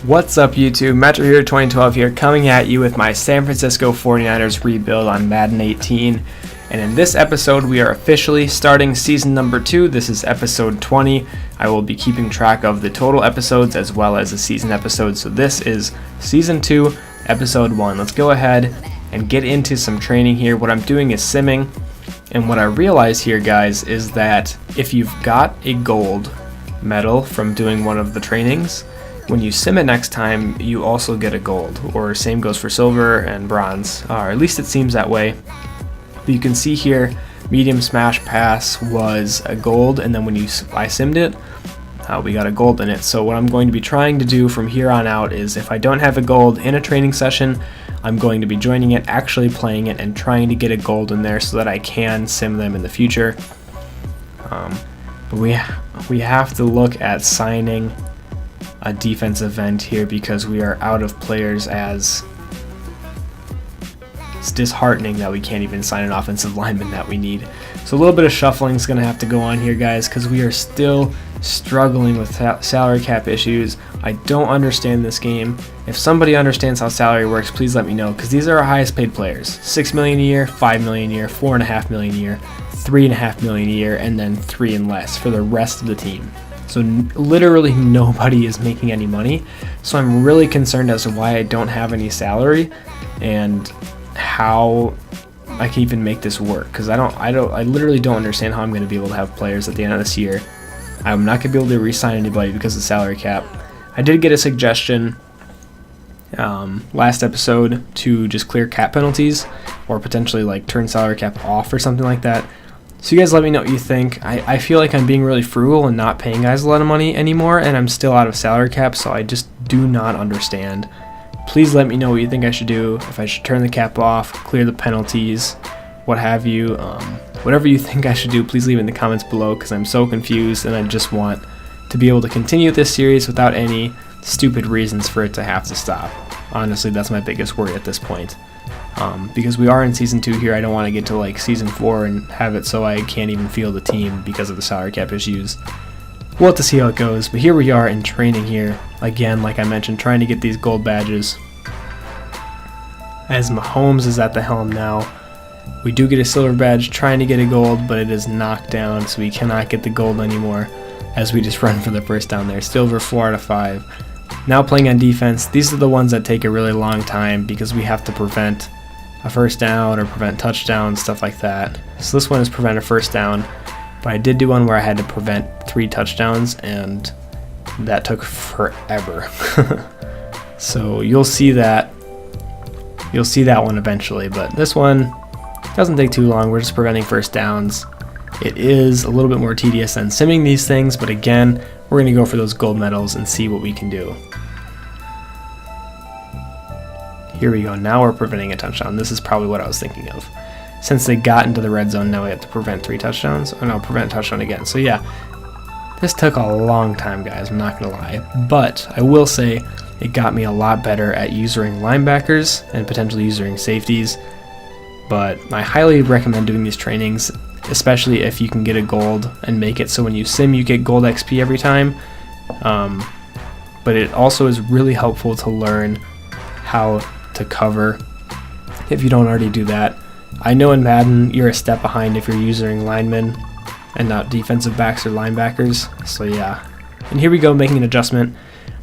What's up YouTube, Metro here 2012 here, coming at you with my San Francisco 49ers rebuild on Madden 18. And in this episode we are officially starting season number 2. This is episode 20. I will be keeping track of the total episodes as well as the season episodes. So this is season 2, episode 1. Let's go ahead and get into some training here. What I'm doing is simming. And what I realize here, guys, is that if you've got a gold medal from doing one of the trainings, when you sim it next time, you also get a gold, or same goes for silver and bronze, or at least it seems that way. But you can see here, medium smash pass was a gold, and then when I simmed it, we got a gold in it. So what I'm going to be trying to do from here on out is, if I don't have a gold in a training session, I'm going to be joining it, actually playing it, and trying to get a gold in there so that I can sim them in the future. We have to look at signing a defensive end here because we are out of players. As it's disheartening that we can't even sign an offensive lineman that we need. So a little bit of shuffling is going to have to go on here, guys, because we are still struggling with salary cap issues. I don't understand this game. If somebody understands how salary works, please let me know, because these are our highest paid players. $6 million a year, $5 million a year, $4.5 million a year, $3.5 million a year, and then 3 and less for the rest of the team. So literally nobody is making any money. So I'm really concerned as to why I don't have any salary and how I can even make this work, because I literally don't understand how I'm going to be able to have players at the end of this year. I'm not going to be able to re-sign anybody because of the salary cap. I did get a suggestion last episode to just clear cap penalties, or potentially like turn salary cap off or something like that. So you guys let me know what you think. I feel like I'm being really frugal and not paying guys a lot of money anymore, and I'm still out of salary cap, so I just do not understand. Please let me know what you think I should do, if I should turn the cap off, clear the penalties, what have you. Whatever you think I should do, please leave it in the comments below, because I'm so confused and I just want to be able to continue this series without any stupid reasons for it to have to stop. Honestly, that's my biggest worry at this point. Because we are in season 2 here, I don't want to get to like season 4 and have it so I can't even field the team because of the salary cap issues. We'll have to see how it goes, but here we are in training here. Again, like I mentioned, trying to get these gold badges. As Mahomes is at the helm now. We do get a silver badge, trying to get a gold, but it is knocked down, so we cannot get the gold anymore as we just run for the first down there. Silver 4 out of 5. Now playing on defense, these are the ones that take a really long time because we have to prevent a first down or prevent touchdowns, stuff like that. So this one is prevent a first down, but I did do one where I had to prevent 3 touchdowns, and that took forever. So you'll see that one eventually, but this one doesn't take too long. We're just preventing first downs. It is a little bit more tedious than simming these things, but again, we're going to go for those gold medals and see what we can do. Here we go. Now we're preventing a touchdown. This is probably what I was thinking of. Since they got into the red zone, now we have to prevent 3 touchdowns. Oh no, prevent a touchdown again. So yeah, this took a long time, guys. I'm not going to lie. But I will say it got me a lot better at using linebackers and potentially using safeties. But I highly recommend doing these trainings, especially if you can get a gold and make it so when you sim you get gold XP every time. But it also is really helpful to learn how to cover if you don't already do that. I know in Madden you're a step behind if you're using linemen and not defensive backs or linebackers. So yeah, and here we go, making an adjustment.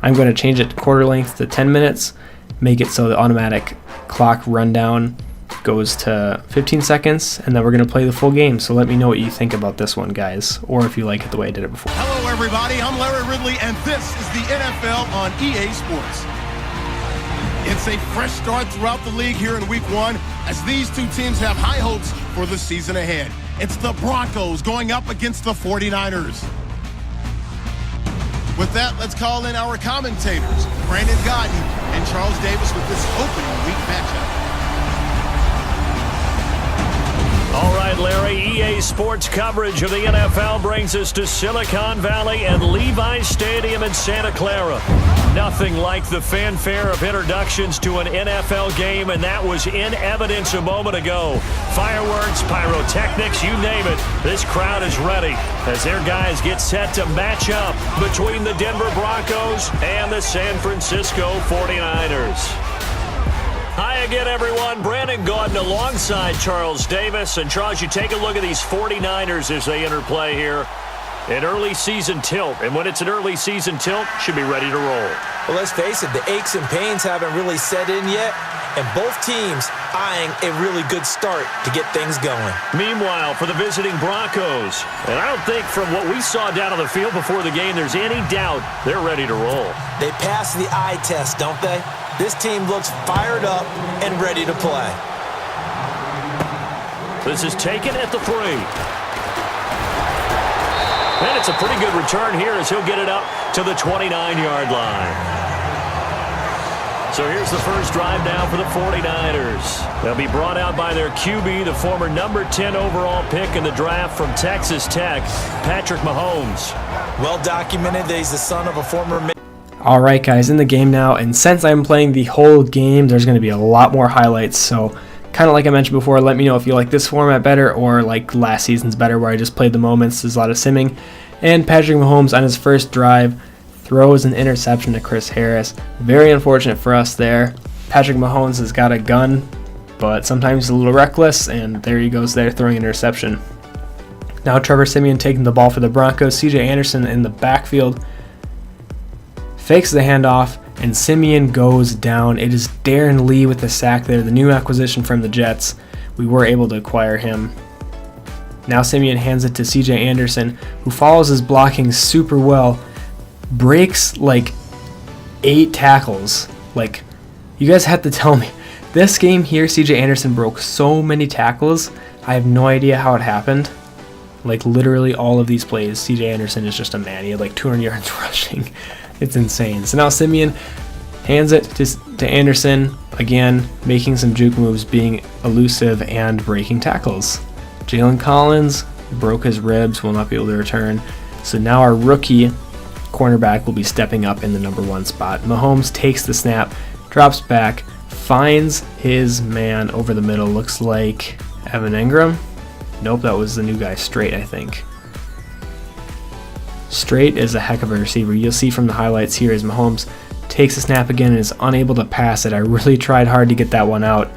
I'm going to change it quarter length to 10 minutes, make it so the automatic clock rundown goes to 15 seconds, and then we're going to play the full game. So let me know what you think about this one, guys, or if you like it the way I did it before. Hello everybody, I'm Larry Ridley, and this is the NFL on EA Sports. It's a fresh start throughout the league here in week 1, as these two teams have high hopes for the season ahead. It's the Broncos going up against the 49ers. With that, let's call in our commentators, Brandon Godden and Charles Davis, with this opening week matchup. All right, Larry, EA Sports coverage of the NFL brings us to Silicon Valley and Levi's Stadium in Santa Clara. Nothing like the fanfare of introductions to an NFL game, and that was in evidence a moment ago. Fireworks, pyrotechnics, you name it. This crowd is ready as their guys get set to match up between the Denver Broncos and the San Francisco 49ers. Hi again, everyone. Brandon Gaudin alongside Charles Davis. And Charles, you take a look at these 49ers as they interplay here. An early season tilt, and when it's an early season tilt, should be ready to roll. Well, let's face it, the aches and pains haven't really set in yet, and both teams eyeing a really good start to get things going. Meanwhile, for the visiting Broncos, and I don't think from what we saw down on the field before the game, there's any doubt they're ready to roll. They passed the eye test, don't they? This team looks fired up and ready to play. This is taken at the 3. And it's a pretty good return here as he'll get it up to the 29-yard line. So here's the first drive now for the 49ers. They'll be brought out by their QB, the former number 10 overall pick in the draft from Texas Tech, Patrick Mahomes. Well documented that he's the son of a former... Alright guys, in the game now, and since I'm playing the whole game, there's going to be a lot more highlights, so kind of like I mentioned before, let me know if you like this format better or like last season's better where I just played the moments. There's a lot of simming. And Patrick Mahomes on his first drive throws an interception to Chris Harris. Very unfortunate for us there. Patrick Mahomes has got a gun, but sometimes he's a little reckless, and there he goes there throwing an interception. Now Trevor Siemian taking the ball for the Broncos. CJ Anderson in the backfield fakes the handoff, and Siemian goes down. It is Darren Lee with the sack there, the new acquisition from the Jets. We were able to acquire him. Now Siemian hands it to CJ Anderson, who follows his blocking super well, breaks like 8 tackles. Like, you guys have to tell me. This game here, CJ Anderson broke so many tackles. I have no idea how it happened. Like, literally all of these plays, CJ Anderson is just a man. He had like 200 yards rushing. It's insane. So now Siemian hands it to Anderson, again, making some juke moves, being elusive and breaking tackles. Jalen Collins broke his ribs, will not be able to return. So now our rookie cornerback will be stepping up in the number 1 spot. Mahomes takes the snap, drops back, finds his man over the middle. Looks like Evan Engram. Nope, that was the new guy, Straight, I think. Straight is a heck of a receiver. You'll see from the highlights here as Mahomes takes the snap again and is unable to pass it. I really tried hard to get that one out.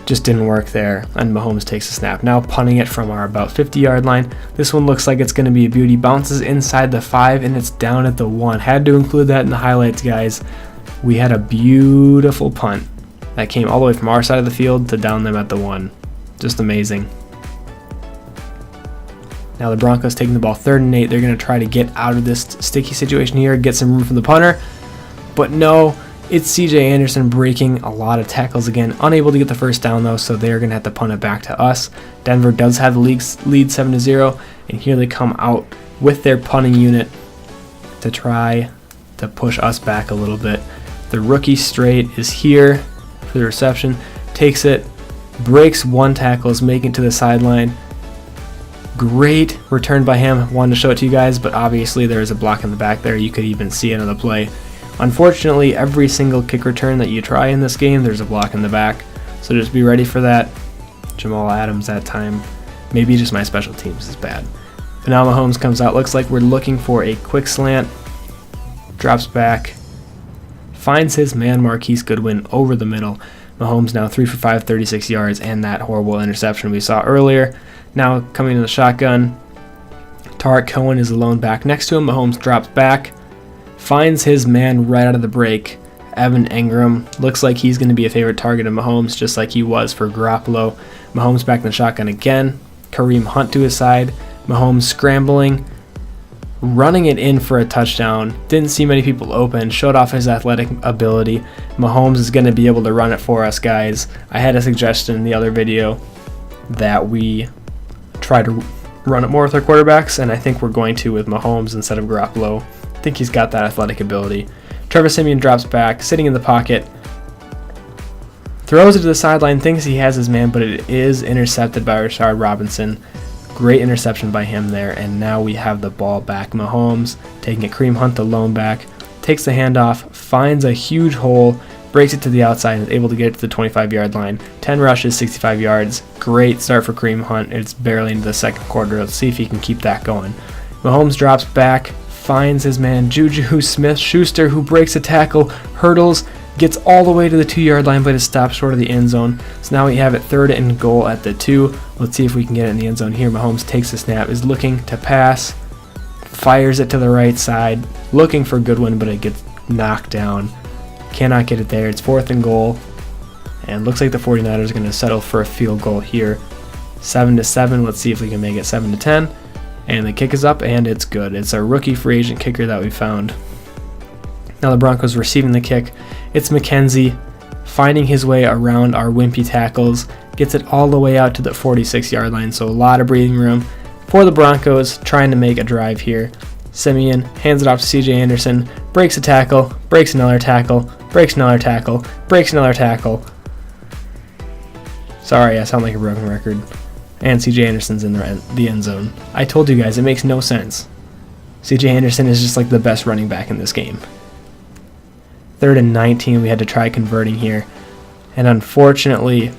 Just didn't work there. And Mahomes takes the snap. Now punting it from our about 50-yard line. This one looks like it's going to be a beauty. Bounces inside the 5 and it's down at the 1. Had to include that in the highlights, guys. We had a beautiful punt that came all the way from our side of the field to down them at the 1. Just amazing. Now the Broncos taking the ball 3rd and 8. They're going to try to get out of this sticky situation here, get some room for the punter. But no, it's CJ Anderson breaking a lot of tackles again. Unable to get the first down though, so they're going to have to punt it back to us. Denver does have the lead 7-0, and here they come out with their punting unit to try to push us back a little bit. The rookie Straight is here for the reception, takes it, breaks 1 tackle, is making it to the sideline. Great return by him. Wanted to show it to you guys, but obviously there is a block in the back there. You could even see it on the play. Unfortunately, every single kick return that you try in this game, there's a block in the back. So just be ready for that. Jamal Adams that time. Maybe just my special teams is bad. But now Mahomes comes out. Looks like we're looking for a quick slant. Drops back. Finds his man Marquise Goodwin over the middle. Mahomes now 3 for 5, 36 yards, and that horrible interception we saw earlier. Now coming to the shotgun, Tariq Cohen is alone back next to him. Mahomes drops back, finds his man right out of the break. Evan Engram looks like he's going to be a favorite target of Mahomes, just like he was for Garoppolo. Mahomes back in the shotgun again. Kareem Hunt to his side. Mahomes scrambling, running it in for a touchdown. Didn't see many people open. Showed off his athletic ability. Mahomes is going to be able to run it for us, guys. I had a suggestion in the other video that we try to run it more with our quarterbacks, and I think we're going to with Mahomes instead of Garoppolo. I think he's got that athletic ability. Trevor Siemian drops back, sitting in the pocket, throws it to the sideline, thinks he has his man, but it is intercepted by Rashard Robinson. Great interception by him there, and now we have the ball back. Mahomes taking it. Kareem Hunt, the lone back, takes the handoff, finds a huge hole, breaks it to the outside, and is able to get it to the 25-yard line. 10 rushes, 65 yards. Great start for Kareem Hunt. It's barely into the second quarter. Let's see if he can keep that going. Mahomes drops back, finds his man Juju Smith-Schuster, who breaks a tackle, hurdles, gets all the way to the 2-yard line, but it stops short of the end zone. So now we have it 3rd and goal at the 2. Let's see if we can get it in the end zone here. Mahomes takes the snap, is looking to pass, fires it to the right side, looking for Goodwin, but it gets knocked down. Cannot get it there. It's 4th and goal, and looks like the 49ers are going to settle for a field goal here. 7-7. Let's see if we can make it 7-10. And the kick is up, and it's good. It's a rookie free agent kicker that we found. Now the Broncos receiving the kick. It's McKenzie finding his way around our wimpy tackles, gets it all the way out to the 46-yard line, so a lot of breathing room for the Broncos trying to make a drive here. Simeon hands it off to CJ Anderson, breaks a tackle, breaks another tackle, breaks another tackle, breaks another tackle. Sorry, I sound like a broken record. And CJ Anderson's in the end zone. I told you guys, it makes no sense. CJ Anderson is just like the best running back in this game. 3rd and 19, we had to try converting here. And unfortunately,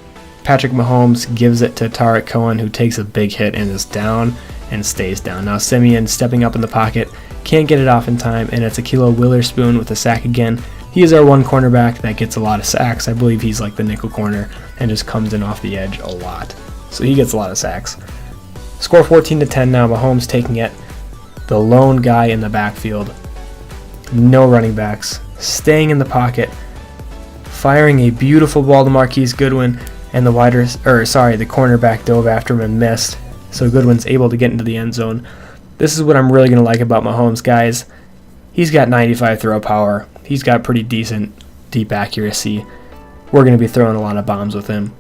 Patrick Mahomes gives it to Tariq Cohen, who takes a big hit and is down and stays down. Now Simeon stepping up in the pocket, can't get it off in time, and it's Ahkello Witherspoon with a sack again. He is our one cornerback that gets a lot of sacks. I believe he's like the nickel corner and just comes in off the edge a lot. So he gets a lot of sacks. Score 14-10 now. Mahomes taking it. The lone guy in the backfield. No running backs. Staying in the pocket. Firing a beautiful ball to Marquise Goodwin, and the cornerback dove after him and missed. So Goodwin's able to get into the end zone. This is what I'm really going to like about Mahomes, guys. He's got 95 throw power. He's got pretty decent deep accuracy. We're going to be throwing a lot of bombs with him.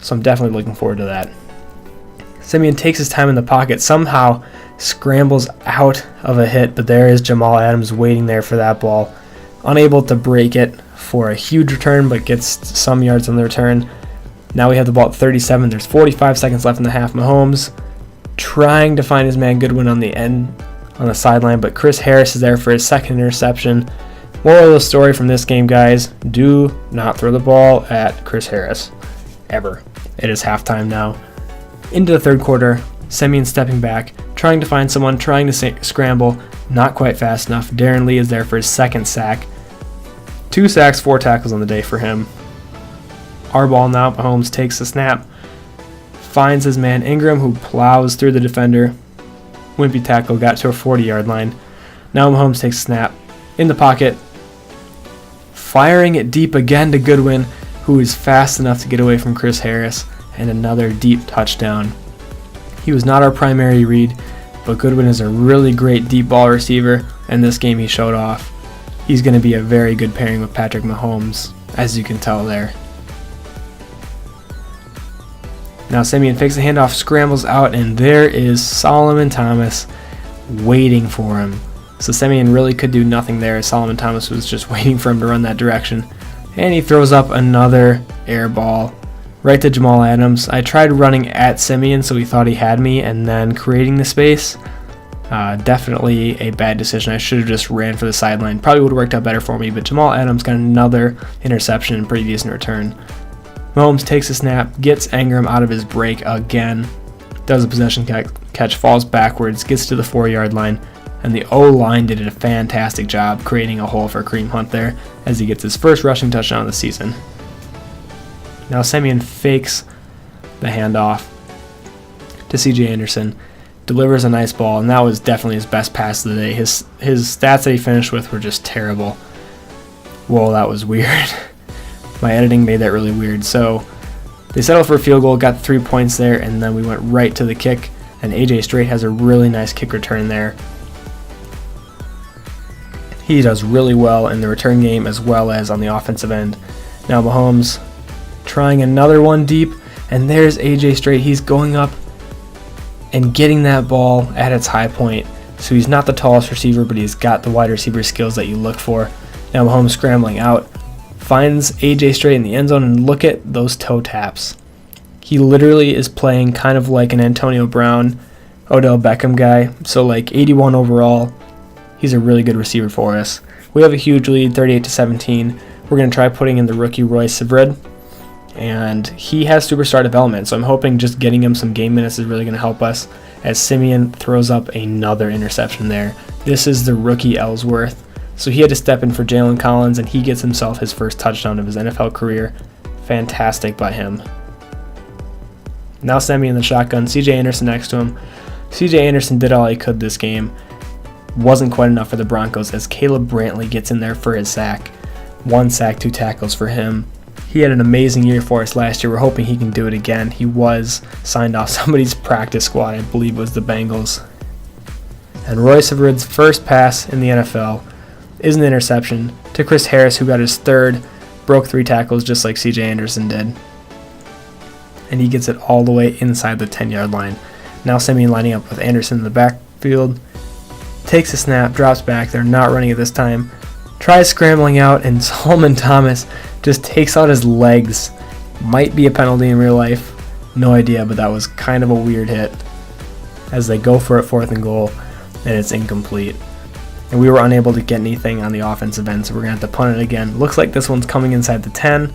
So I'm definitely looking forward to that. Simeon takes his time in the pocket, somehow scrambles out of a hit, but there is Jamal Adams waiting there for that ball. Unable to break it for a huge return, but gets some yards on the return. Now we have the ball at 37. There's 45 seconds left in the half. Mahomes trying to find his man Goodwin on the sideline, but Chris Harris is there for his second interception. Moral of the story from this game, guys, do not throw the ball at Chris Harris. Ever. It is halftime now. Into the third quarter, Simeon stepping back, trying to find someone, trying to scramble, not quite fast enough. Darren Lee is there for his second sack. 2 sacks, 4 tackles on the day for him. Our ball now. Mahomes takes the snap, finds his man Ingram, who plows through the defender. Wimpy tackle, got to a 40-yard line. Now Mahomes takes a snap in the pocket, firing it deep again to Goodwin, who is fast enough to get away from Chris Harris, and another deep touchdown. He was not our primary read, but Goodwin is a really great deep ball receiver, and this game he showed off. He's going to be a very good pairing with Patrick Mahomes, as you can tell there. Now Simeon fakes the handoff, scrambles out, and there is Solomon Thomas waiting for him. So Simeon really could do nothing there. Solomon Thomas was just waiting for him to run that direction. And he throws up another air ball right to Jamal Adams. I tried running at Simeon, so he thought he had me, and then creating the space. Definitely a bad decision. I should have just ran for the sideline. Probably would have worked out better for me, but Jamal Adams got another interception and pretty decent return. Mahomes takes a snap, gets Ingram out of his break again, does a possession catch, falls backwards, gets to the 4-yard line, and the O-line did a fantastic job creating a hole for Kareem Hunt there as he gets his first rushing touchdown of the season. Now Simeon fakes the handoff to CJ Anderson, delivers a nice ball, and that was definitely his best pass of the day. His stats that he finished with were just terrible. Whoa, that was weird. My editing made that really weird. So they settled for a field goal, got 3 points there, and then we went right to the kick, and AJ Straight has a really nice kick return there. He does really well in the return game as well as on the offensive end. Now Mahomes trying another one deep, and there's AJ Straight. He's going up and getting that ball at its high point. So he's not the tallest receiver, but he's got the wide receiver skills that you look for. Now Mahomes scrambling out, finds AJ Straight in the end zone, and look at those toe taps. He literally is playing kind of like an Antonio Brown Odell Beckham guy. So like 81 overall. He's a really good receiver for us. We have a huge lead, 38-17. We're going to try putting in the rookie Royce Sivrid. And he has superstar development, so I'm hoping just getting him some game minutes is really going to help us, as Simeon throws up another interception there. This is the rookie Ellsworth. So he had to step in for Jalen Collins, and he gets himself his first touchdown of his NFL career. Fantastic by him. Now Simeon in the shotgun, CJ Anderson next to him. CJ Anderson did all he could this game. Wasn't quite enough for the Broncos, as Caleb Brantley gets in there for his sack. 1 sack, 2 tackles for him. He had an amazing year for us last year. We're hoping he can do it again. He was signed off somebody's practice squad, I believe it was the Bengals. And Royce Sivrid's first pass in the NFL is an interception to Chris Harris, who got his third, broke 3 tackles just like CJ Anderson did. And he gets it all the way inside the 10-yard line. Now Simeon lining up with Anderson in the backfield. Takes a snap, drops back. They're not running it this time. Tries scrambling out, and Solomon Thomas just takes out his legs. Might be a penalty in real life. No idea, but that was kind of a weird hit. As they go for it 4th and goal, and it's incomplete. And we were unable to get anything on the offensive end, so we're going to have to punt it again. Looks like this one's coming inside the 10,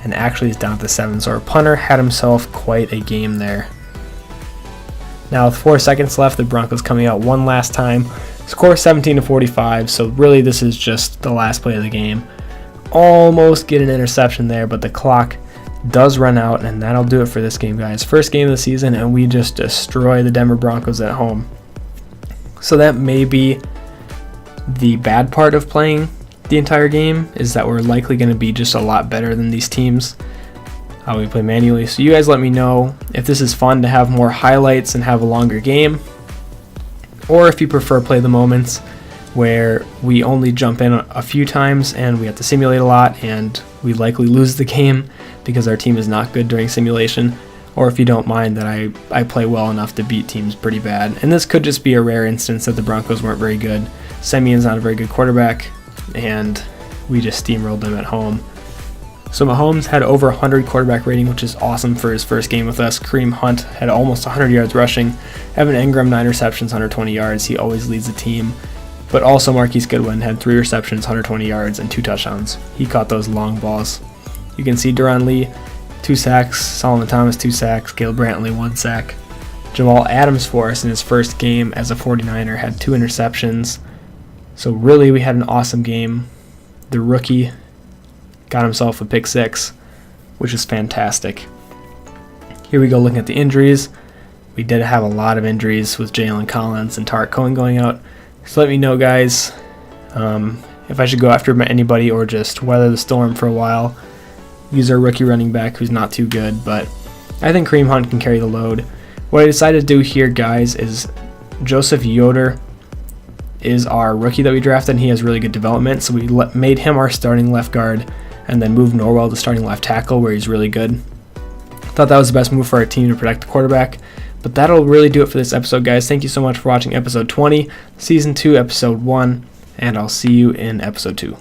and actually is down at the 7, so our punter had himself quite a game there. Now with 4 seconds left, the Broncos coming out one last time. Score 17-45, so really this is just the last play of the game. Almost get an interception there, but the clock does run out, and that'll do it for this game, guys. First game of the season, and we just destroy the Denver Broncos at home. So that may be the bad part of playing the entire game, is that we're likely going to be just a lot better than these teams. We play manually, so you guys let me know if this is fun to have more highlights and have a longer game, or if you prefer play the moments where we only jump in a few times and we have to simulate a lot and we likely lose the game because our team is not good during simulation, or if you don't mind that I play well enough to beat teams pretty bad. And this could just be a rare instance that the Broncos weren't very good. Simeon's not a very good quarterback, and we just steamrolled them at home. So Mahomes had over 100 quarterback rating, which is awesome for his first game with us. Kareem Hunt had almost 100 yards rushing. Evan Engram, 9 receptions, 120 yards. He always leads the team. But also Marquise Goodwin had 3 receptions, 120 yards, and 2 touchdowns. He caught those long balls. You can see Duron Lee, 2 sacks. Solomon Thomas, 2 sacks. Caleb Brantley, 1 sack. Jamal Adams for us in his first game as a 49er had 2 interceptions. So really we had an awesome game. The rookie got himself a pick 6, which is fantastic. Here we go looking at the injuries. We did have a lot of injuries with Jalen Collins and Tarek Cohen going out. So let me know, guys, if I should go after anybody or just weather the storm for a while. Use our rookie running back who's not too good, but I think Kareem Hunt can carry the load. What I decided to do here, guys, is Joseph Yoder is our rookie that we drafted, and he has really good development, so we made him our starting left guard and then moved Norwell to starting left tackle where he's really good. Thought that was the best move for our team to protect the quarterback. But that'll really do it for this episode, guys. Thank you so much for watching episode 20, season 2, episode 1, and I'll see you in episode 2.